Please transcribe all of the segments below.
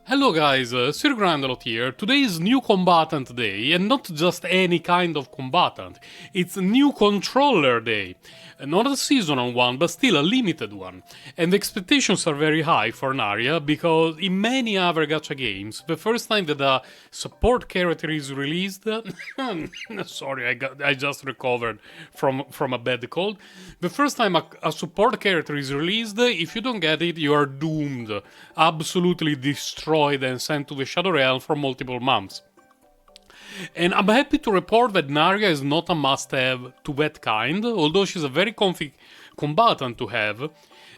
Hello guys, Sir Grandelot here. Today is New Combatant Day, and not just any kind of combatant. It's New Controller Day. Not a seasonal one, but still a limited one. And the expectations are very high for Narja, because in many other gacha games, the first time that a support character is released... Sorry, I just recovered from a bad cold. The first time a support character is released, if you don't get it, you are doomed. Absolutely destroyed and sent to the Shadow Realm for multiple months. And I'm happy to report that Narja is not a must-have to that kind, although she's a very comfy combatant to have.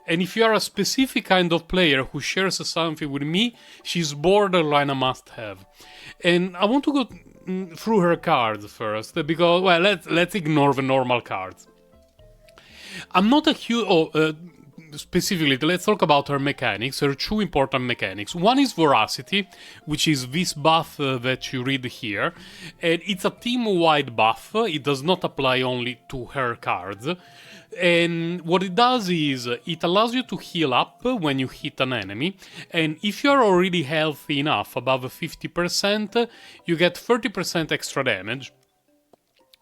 And if you are a specific kind of player who shares something with me, she's borderline a must-have. And I want to go through her cards first, because, well, let's ignore the normal cards. I'm not a huge... specifically, let's talk about her mechanics, her two important mechanics. One is Voracity, which is this buff that you read here, and it's a team-wide buff. It does not apply only to her cards. And what it does is, it allows you to heal up when you hit an enemy, and if you're already healthy enough, above 50%, you get 30% extra damage.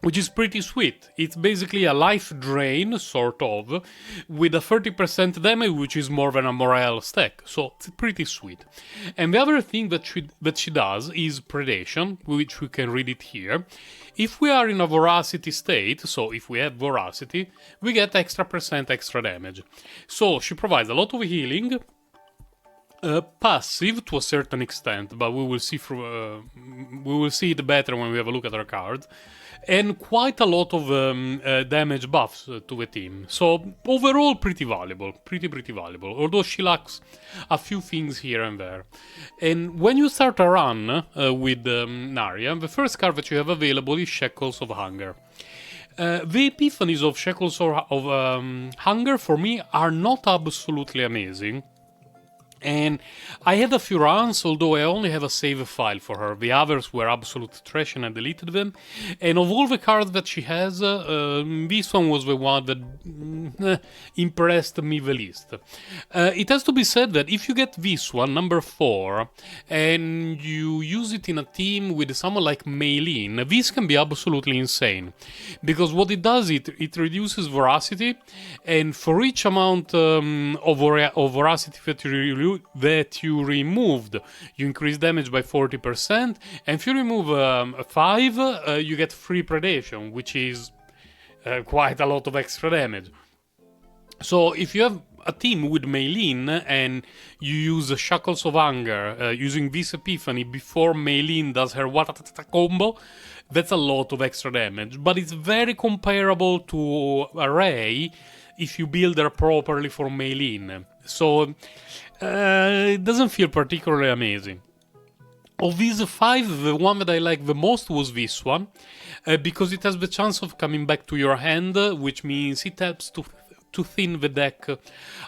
Which is pretty sweet. It's basically a life drain, sort of, with a 30% damage, which is more than a morale stack. So it's pretty sweet. And the other thing that she does is predation, which we can read it here. If we are in a voracity state, so if we have voracity, we get extra damage. So she provides a lot of healing, passive to a certain extent, but we will see it better when we have a look at her cards, and quite a lot of damage buffs to the team. So overall, pretty valuable, pretty valuable. Although she lacks a few things here and there. And when you start a run with Narja, the first card that you have available is Shackles of Hunger. The epiphanies of Shackles of Hunger for me are not absolutely amazing. And I had a few runs, although I only have a save file for her. The others were absolute trash and I deleted them. And of all the cards that she has, this one was the one that impressed me the least. It has to be said that if you get this one, number 4, and you use it in a team with someone like Meilin, this can be absolutely insane. Because what it does, it reduces voracity, and for each amount of voracity that you removed, you increase damage by 40%, and if you remove 5, you get free predation, which is quite a lot of extra damage. So if you have a team with Meilin and you use Shackles of Hunger using this epiphany before Meilin does her Watatata combo, that's a lot of extra damage, but it's very comparable to Array if you build her properly for Meilin. So it doesn't feel particularly amazing. Of these 5, the one that I like the most was this one, because it has the chance of coming back to your hand, which means it helps to thin the deck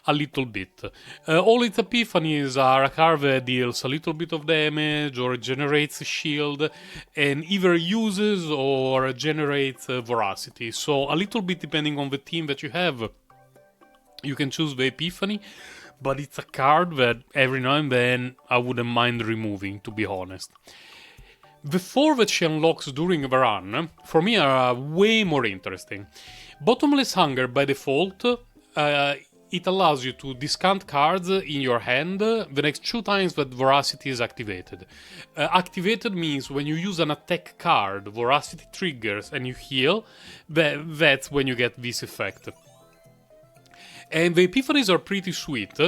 a little bit. All its epiphanies are a card that deals a little bit of damage or generates a shield and either uses or generates voracity. So a little bit depending on the team that you have, you can choose the epiphany, but it's a card that every now and then I wouldn't mind removing, to be honest. The 4 that she unlocks during the run, for me, are way more interesting. Bottomless Hunger, by default, it allows you to discount cards in your hand the next 2 times that Voracity is activated. Activated means when you use an attack card, Voracity triggers and you heal, that's when you get this effect. And the epiphanies are pretty sweet.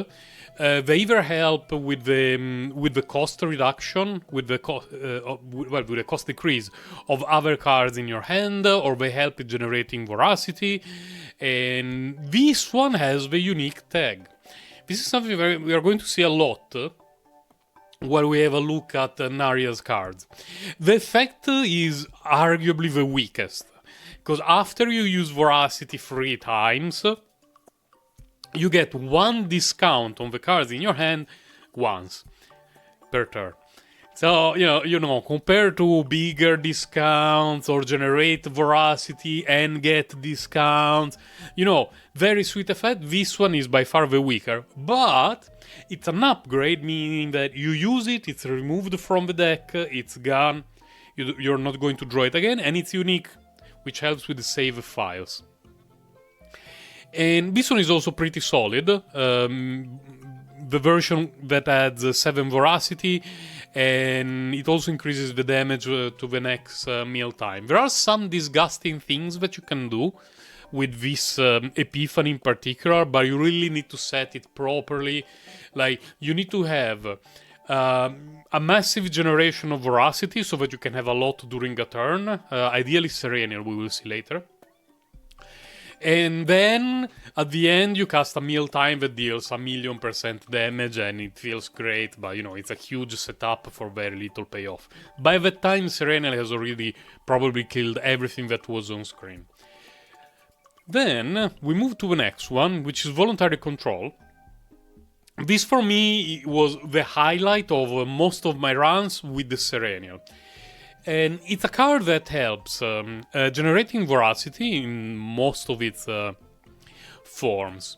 They either help with the cost reduction, with the cost decrease of other cards in your hand, or they help in generating voracity. And this one has the unique tag. This is something we are going to see a lot while we have a look at Narja's cards. The effect is arguably the weakest, because after you use voracity 3 times, you get 1 discount on the cards in your hand once per turn. So, compared to bigger discounts or generate veracity and get discounts, very sweet effect. This one is by far the weaker, but it's an upgrade, meaning that you use it, it's removed from the deck, it's gone, you're not going to draw it again, and it's unique, which helps with the save files. And this one is also pretty solid. The version that adds 7 veracity, and it also increases the damage to the next meal time. There are some disgusting things that you can do with this epiphany in particular, but you really need to set it properly. Like, you need to have a massive generation of veracity so that you can have a lot during a turn. Ideally Serenial, we will see later. And then, at the end, you cast a mealtime that deals 1,000,000% damage, and it feels great, but, it's a huge setup for very little payoff. By that time, Serenial has already probably killed everything that was on screen. Then, we move to the next one, which is Voluntary Control. This, for me, was the highlight of most of my runs with the Serenial. And it's a card that helps generating veracity in most of its forms.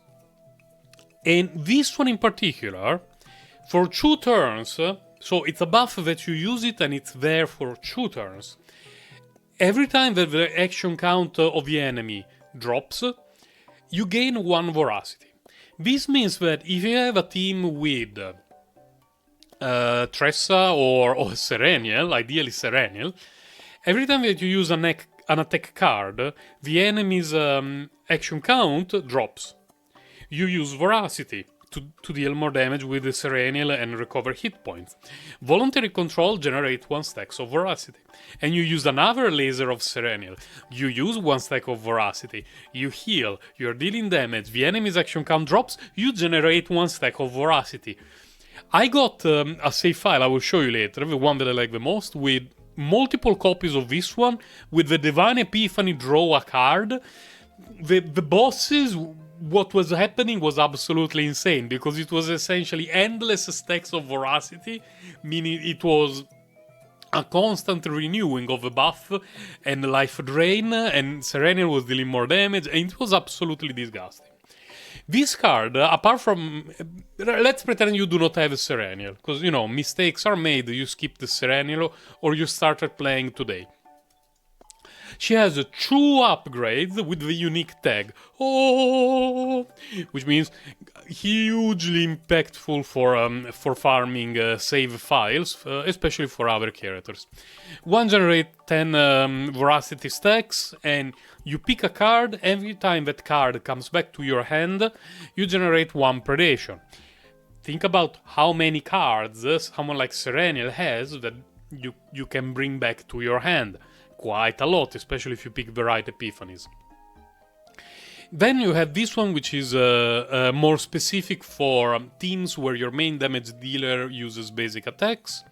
And this one in particular, for 2 turns, so it's a buff that you use it and it's there for 2 turns. Every time that the action count of the enemy drops, you gain 1 veracity. This means that if you have a team with Tressa or Serenial, ideally Serenial, every time that you use an attack card, the enemy's action count drops. You use Veracity to deal more damage with the Serenial and recover hit points. Voluntary Control generates 1 stack of Veracity. And you use another laser of Serenial. You use 1 stack of Veracity. You heal, you're dealing damage, the enemy's action count drops, you generate 1 stack of Veracity. I got a save file, I will show you later, the one that I like the most, with multiple copies of this one, with the Divine Epiphany draw a card. The bosses, what was happening was absolutely insane, because it was essentially endless stacks of Veracity, meaning it was a constant renewing of the buff and life drain, and Serenial was dealing more damage, and it was absolutely disgusting. This card, apart from... Let's pretend you do not have a Serenial, because, mistakes are made, you skip the Serenial, or you started playing today. She has 2 upgrades with the unique tag. Oh, which means hugely impactful for farming save files, especially for other characters. One generates 10 veracity stacks, and you pick a card. Every time that card comes back to your hand, you generate 1 predation. Think about how many cards someone like Serenial has that you can bring back to your hand. Quite a lot, especially if you pick the right epiphanies. Then you have this one, which is more specific for teams where your main damage dealer uses basic attacks.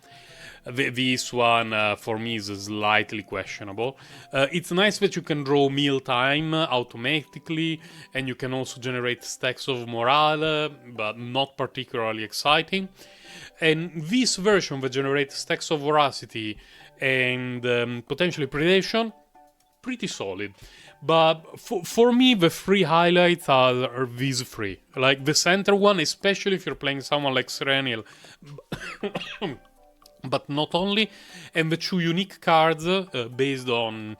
This one, for me, is slightly questionable. It's nice that you can draw mealtime automatically, and you can also generate stacks of morale, but not particularly exciting. And this version that generates stacks of veracity and potentially predation, pretty solid. But for me, the 3 highlights are these 3. Like the center one, especially if you're playing someone like Serenial, but not only, and the 2 unique cards based on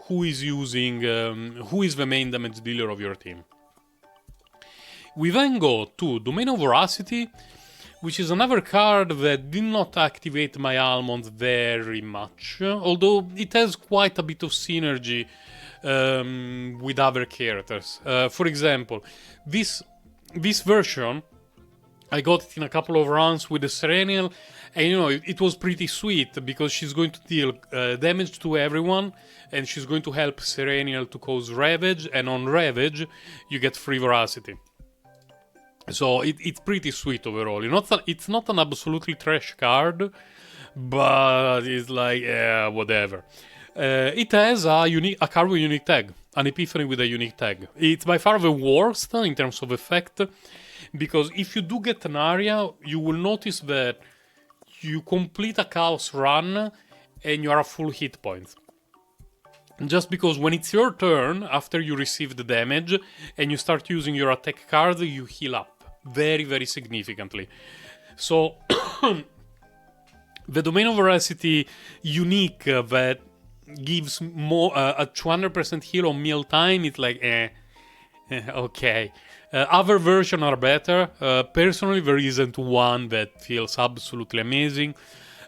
who is the main damage dealer of your team. We then go to Domain of Veracity, which is another card that did not activate my almonds very much, although it has quite a bit of synergy with other characters. For example, this version, I got it in a couple of runs with the Serenial, and it was pretty sweet, because she's going to deal damage to everyone, and she's going to help Serenial to cause Ravage, and on Ravage, you get free Veracity. So it's pretty sweet overall. It's not an absolutely trash card, but it's like, whatever. It has a card with a unique tag, an Epiphany with a unique tag. It's by far the worst in terms of effect, because if you do get an Narja, you will notice that you complete a chaos run and you are at full hit points. Just because when it's your turn, after you receive the damage and you start using your attack card, you heal up very, very significantly. So the Domain of Veracity unique that gives more a 200% heal on meal time, it's like okay. Other versions are better. Personally, there isn't one that feels absolutely amazing,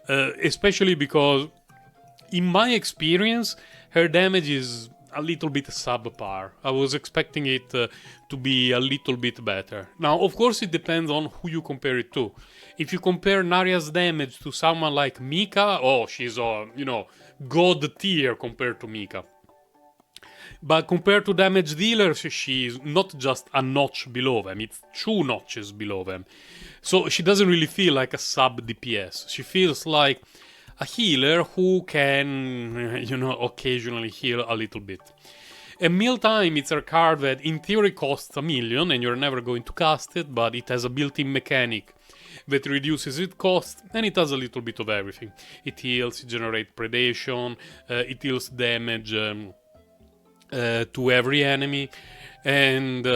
especially because in my experience her damage is a little bit subpar. I was expecting it to be a little bit better. Now, of course, it depends on who you compare it to. If you compare Narja's damage to someone like Mika, oh, she's god tier compared to Mika. But compared to damage dealers, she's not just a notch below them, it's 2 notches below them. So she doesn't really feel like a sub DPS. She feels like a healer who can, occasionally heal a little bit. And Mealtime, it's a card that in theory costs 1 million and you're never going to cast it, but it has a built-in mechanic that reduces its cost, and it does a little bit of everything. It heals, it generates predation, it deals damage to every enemy, and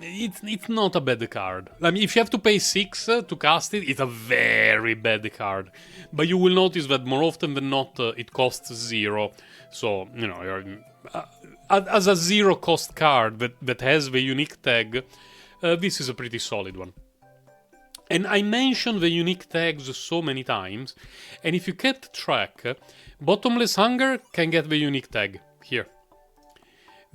it's not a bad card. I mean, if you have to pay 6 to cast it, it's a very bad card. But you will notice that more often than not, it costs 0. So, you're, as a 0 cost card that has the unique tag, this is a pretty solid one. And I mentioned the unique tags so many times, and if you kept track, Bottomless Hunger can get the unique tag here.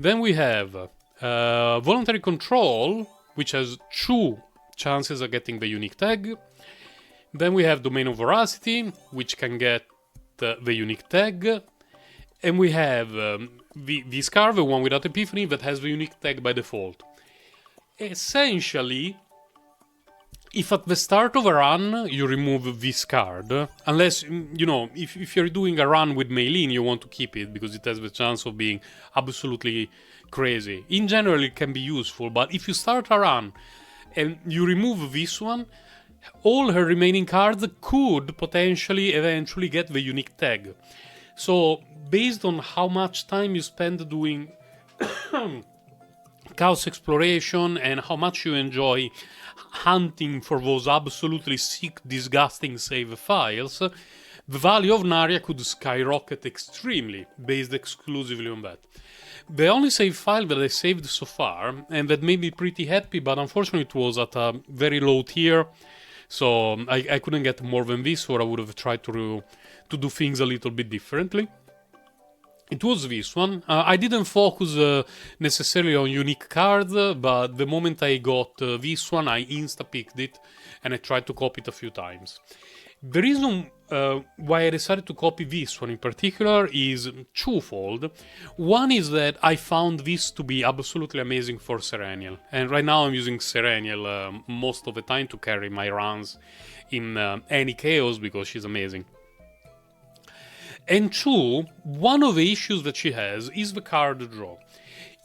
Then we have Voluntary Control, which has 2 chances of getting the unique tag. Then we have Domain of Veracity, which can get the unique tag. And we have Viscar, the one without Epiphany, that has the unique tag by default. Essentially, if at the start of a run you remove this card, unless, if you're doing a run with Meilin, you want to keep it because it has the chance of being absolutely crazy. In general, it can be useful, but if you start a run and you remove this one, all her remaining cards could potentially eventually get the unique tag. So, based on how much time you spend doing Chaos Exploration and how much you enjoy hunting for those absolutely sick, disgusting save files, the value of Narja could skyrocket extremely, based exclusively on that. The only save file that I saved so far, and that made me pretty happy, but unfortunately it was at a very low tier, so I couldn't get more than this, or I would have tried to do things a little bit differently. It was this one. I didn't focus necessarily on unique cards, but the moment I got this one, I insta-picked it, and I tried to copy it a few times. The reason why I decided to copy this one in particular is twofold. One is that I found this to be absolutely amazing for Serenial, and right now I'm using Serenial most of the time to carry my runs in any chaos because she's amazing. And 2, one of the issues that she has is the card draw.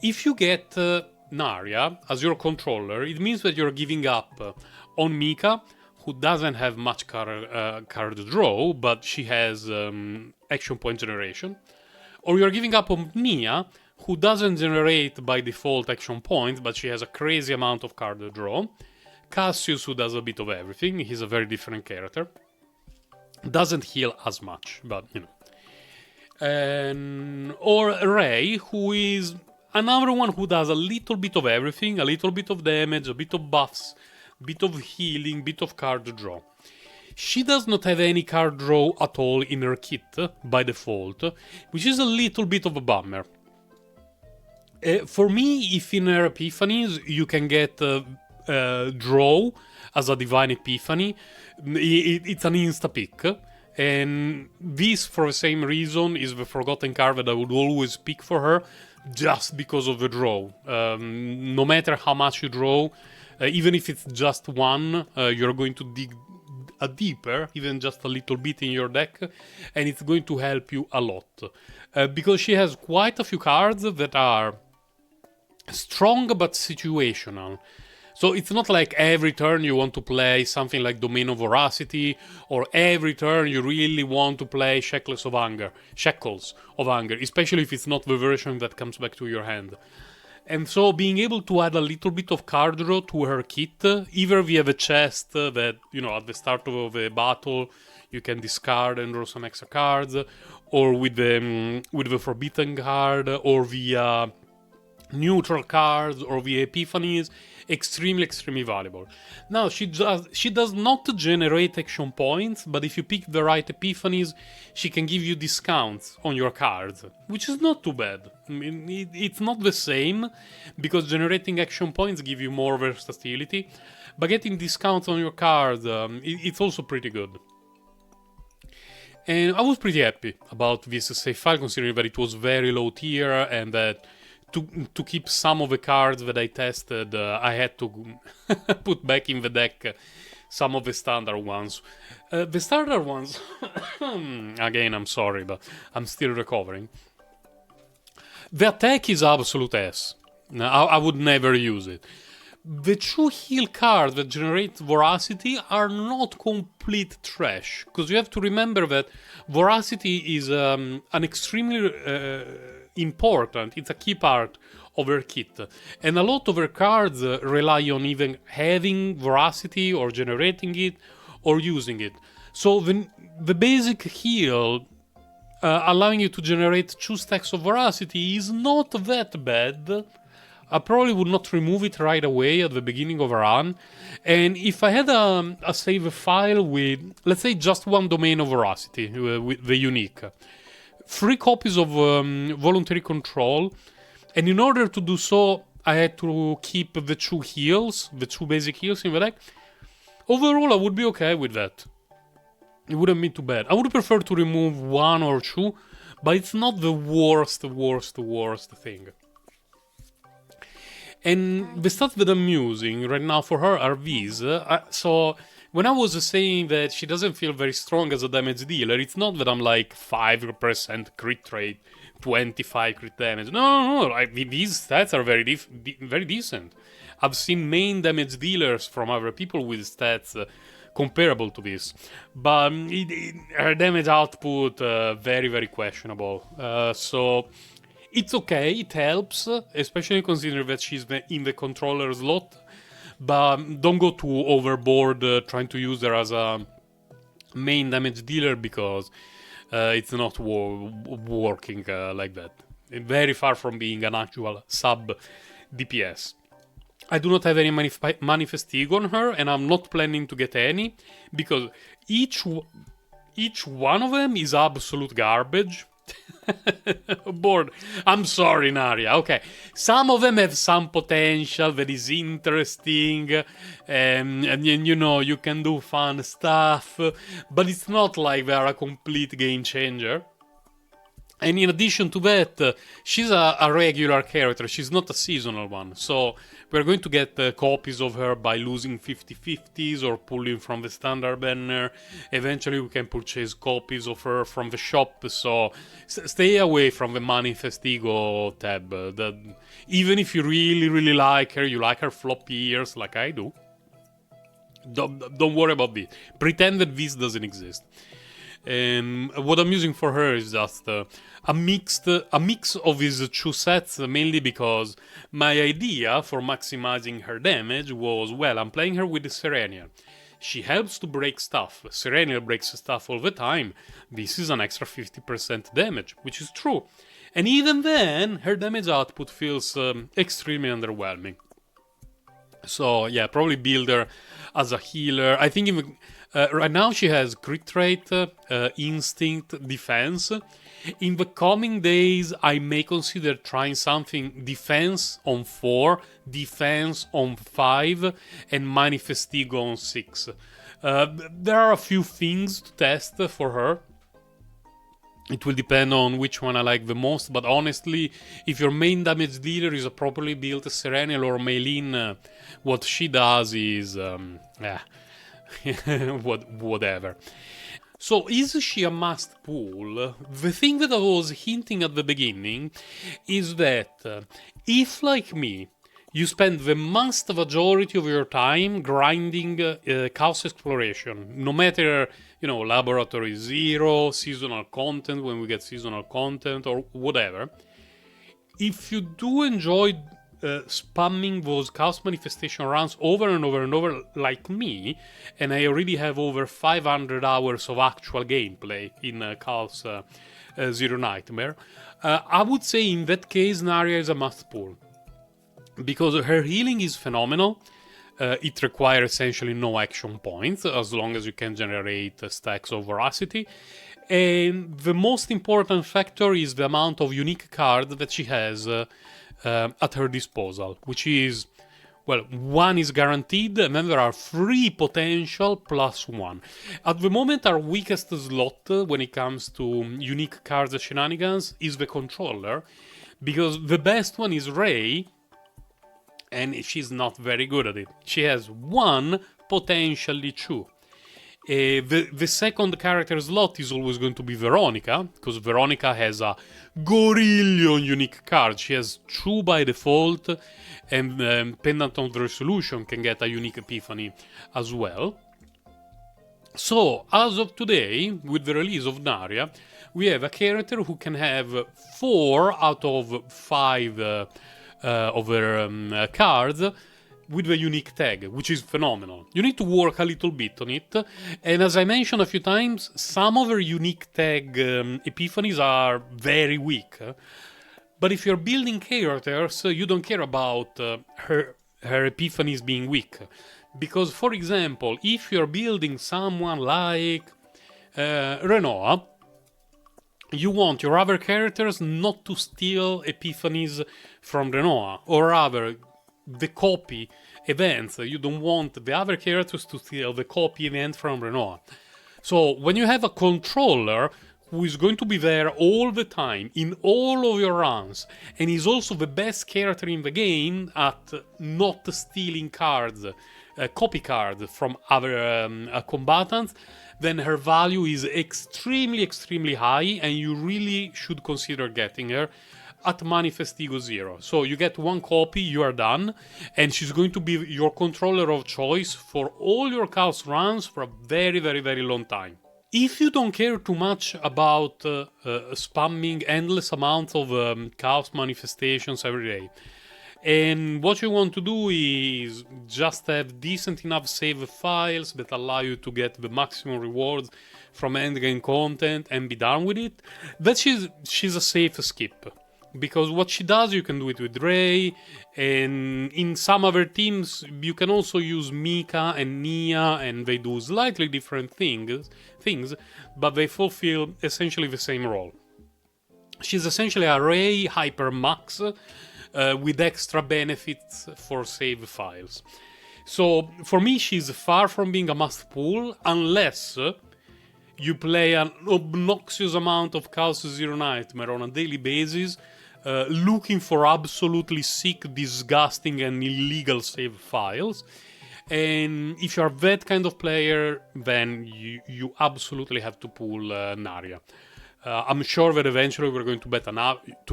If you get Narja as your controller, it means that you're giving up on Mika, who doesn't have much card draw, but she has action point generation. Or you're giving up on Nia, who doesn't generate by default action points, but she has a crazy amount of card draw. Cassius, who does a bit of everything, he's a very different character. Doesn't heal as much, but or Ray, who is another one who does a little bit of everything, a little bit of damage, a bit of buffs, bit of healing, bit of card draw. She does not have any card draw at all in her kit by default, which is a little bit of a bummer. For me, if in her epiphanies you can get draw as a divine epiphany, it's an insta-pick. And this, for the same reason, is the forgotten card that I would always pick for her, just because of the draw. No matter how much you draw, even if it's just one, you're going to dig a deeper, even just a little bit in your deck, and it's going to help you a lot. Because she has quite a few cards that are strong but situational. So it's not like every turn you want to play something like Domain of Voracity, or every turn you really want to play Shackles of Anger, especially if it's not the version that comes back to your hand. And so being able to add a little bit of card draw to her kit, either via the chest that, at the start of a battle you can discard and draw some extra cards, or with the Forbidden card, or via neutral cards, or via epiphanies, extremely valuable. Now she does not generate action points, but if you pick the right epiphanies, she can give you discounts on your cards, which is not too bad. I mean, it's not the same, because generating action points give you more versatility, but getting discounts on your cards, it's also pretty good. And I was pretty happy about this save file, considering that it was very low tier, and that to keep some of the cards that I tested, I had to put back in the deck some of the standard ones. The standard ones, again, I'm sorry, but I'm still recovering. The attack is absolute S. I would never use it. The true heal cards that generate Voracity are not complete trash, because you have to remember that Voracity is an extremely important, it's a key part of her kit, and a lot of her cards rely on even having Voracity, or generating it, or using it. So the basic heal, allowing you to generate 2 stacks of Voracity, is not that bad. I probably would not remove it right away at the beginning of a run. And if I had a save file with, let's say, just one domain of Voracity, with the unique, 3 copies of Voluntary Control, and in order to do so, I had to keep the 2 heals, the 2 basic heals in the deck, overall I would be okay with that. It wouldn't be too bad. I would prefer to remove 1 or 2, but it's not the worst thing. And the stats that I'm using right now for her are these. So when I was saying that she doesn't feel very strong as a damage dealer, it's not that I'm like 5% crit rate, 25 crit damage. No. These stats are very decent. I've seen main damage dealers from other people with stats comparable to this, but her damage output very questionable. So it's okay, it helps, especially considering that she's in the controller slot, but don't go too overboard trying to use her as a main damage dealer, because it's not working like that. Very far from being an actual sub DPS. I do not have any Manifest Ego on her, and I'm not planning to get any, because each one of them is absolute garbage. Bored. I'm sorry, Narja. Okay, some of them have some potential that is interesting, and you can do fun stuff, but it's not like they are a complete game changer. And in addition to that, she's a regular character, she's not a seasonal one, so we're going to get copies of her by losing 50/50s or pulling from the standard banner. Eventually we can purchase copies of her from the shop, so stay away from the Manifest Ego tab. Even if you really like her, you like her floppy ears like I do, don't worry about this. Pretend that this doesn't exist. What I'm using for her is just a mix of these 2 sets, mainly because my idea for maximizing her damage was, well, I'm playing her with the Serenial. She helps to break stuff. Serenial breaks stuff all the time. This is an extra 50% damage, which is true. And even then, her damage output feels extremely underwhelming. So yeah, probably build her as a healer. I think even right now she has crit rate, instinct, defense. In the coming days, I may consider trying something defense on 4, defense on 5, and Manifest Ego on 6. There are a few things to test for her. It will depend on which one I like the most, but honestly, if your main damage dealer is a properly built Serenial or Meilin, what she does is... whatever. So, is she a must pull? The thing that I was hinting at the beginning is that if, like me, you spend the vast majority of your time grinding chaos exploration, no matter, laboratory 0, seasonal content when we get seasonal content, or whatever. If you do enjoy spamming those chaos manifestation runs over and over and over like me, and I already have over 500 hours of actual gameplay in chaos Zero Nightmare, I would say in that case Narja is a must pull. Because her healing is phenomenal. It requires essentially no action points, as long as you can generate stacks of veracity. And the most important factor is the amount of unique cards that she has at her disposal, which is, well, 1 is guaranteed, and then there are 3 potential plus 1. At the moment, our weakest slot when it comes to unique cards shenanigans is the controller, because the best one is Ray, and she's not very good at it. She has 1, potentially 2. The second character slot is always going to be Veronica, because Veronica has a gorillion unique cards. She has 2 by default, and Pendant of the Resolution can get a unique epiphany as well. So, as of today, with the release of Narja, we have a character who can have 4 out of 5 of her cards with the unique tag, which is phenomenal. You need to work a little bit on it, and as I mentioned a few times, some of her unique tag epiphanies are very weak. But if you're building characters, you don't care about her epiphanies being weak. Because, for example, if you're building someone like Renoa, you want your other characters not to steal epiphanies from Renoa, or rather, the copy events. You don't want the other characters to steal the copy event from Renoa. So when you have a controller who is going to be there all the time, in all of your runs, and is also the best character in the game at not stealing cards, copy cards from other combatants, then her value is extremely high, and you really should consider getting her at Manifest Ego 0. So you get 1 copy, you are done, and she's going to be your controller of choice for all your chaos runs for a very long time. If you don't care too much about spamming endless amounts of chaos manifestations every day, and what you want to do is just have decent enough save files that allow you to get the maximum rewards from endgame content and be done with it, that she's a safe skip. Because what she does, you can do it with Ray, and in some other teams you can also use Mika and Nia, and they do slightly different things, but they fulfill essentially the same role. She's essentially a Ray Hyper Max with extra benefits for save files. So for me, she's far from being a must pull unless you play an obnoxious amount of Chaos Zero Nightmare on a daily basis, looking for absolutely sick, disgusting, and illegal save files. And if you're that kind of player, then you absolutely have to pull Narja. I'm sure that eventually we're going to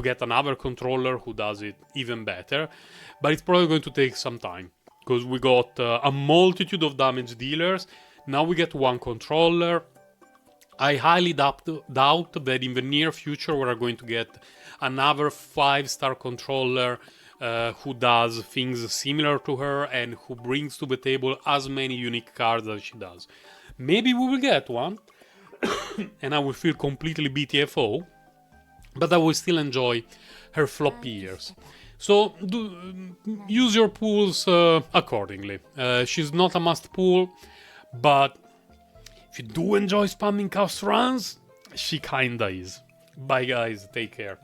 get another controller who does it even better, but it's probably going to take some time, because we got a multitude of damage dealers. Now we get 1 controller. I highly doubt that in the near future we're going to get another 5-star controller who does things similar to her and who brings to the table as many unique cards as she does. Maybe we will get one, and I will feel completely BTFO, but I will still enjoy her floppy years. So use your pools accordingly. She's not a must pool, but if you do enjoy spamming chaos runs, she kinda is. Bye guys, take care.